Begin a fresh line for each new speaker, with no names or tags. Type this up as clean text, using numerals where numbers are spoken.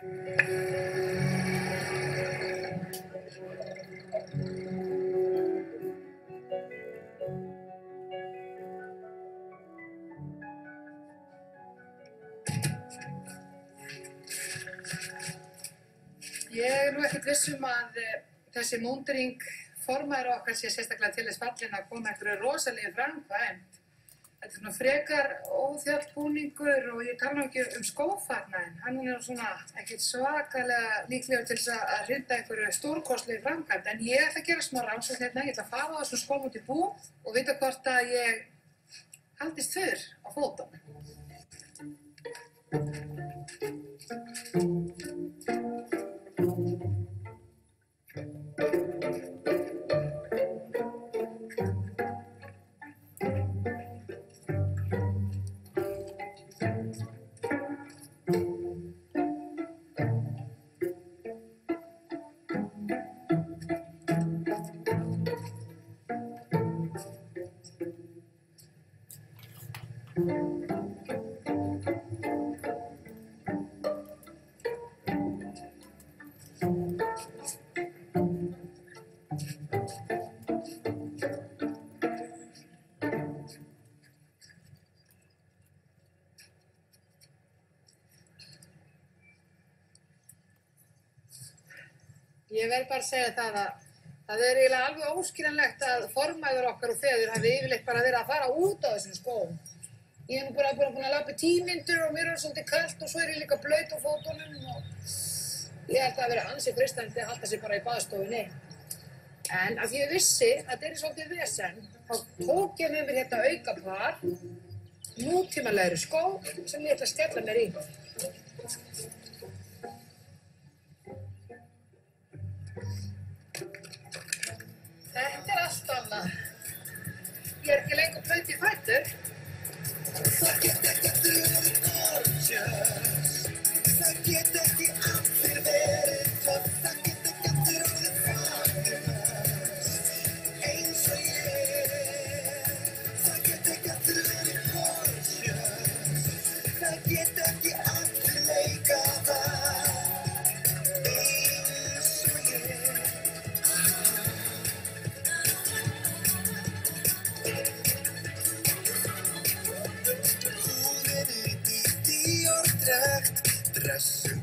Ég nú ekkert viss að þessi múndering formaður okkar sé sérstaklega til þess fallin að koma einhverju rosalegu framkvæmd. Þetta svona frekar óþjállbúningur og ég tala ekki skófatnaðinn. Hann svona ekkert svakalega líklegur til þess að hrinda einhverju stórkostlegu framkvæmd. En ég ætla að gera smá rannsókn hérna. Ég ætla að fara á þessum skóm út í bú og vita hvort að ég haldist fyrr á fótunum. Ég verð bara að segja það að það eiginlega alveg óskiljanlegt að formæður okkar og feður hafi yfirleitt bara verið að fara út á þessum skóm. Ég nú bara búin að labba í 10 mínútur og mér svolítið kalt og svo ég líka blauð á fótunum og ég held að það verið ansi freistandi að halda sig bara í baðstofunni. En af því ég vissi að þetta svolítið vesen, þá tók ég með mér hérna aukapar, nútímalegri skó sem ég ætla að skella mér í. Þetta allt annað. Ég ekki lengur blauð í fætur. Það get ekki allir gorgeous. Það get ekki allir verið töff. Það get ekki allir orðið fabulous. Eins og ég. Það get ekki allir verið gorgeous. Það get ekki allir leika það. Dressum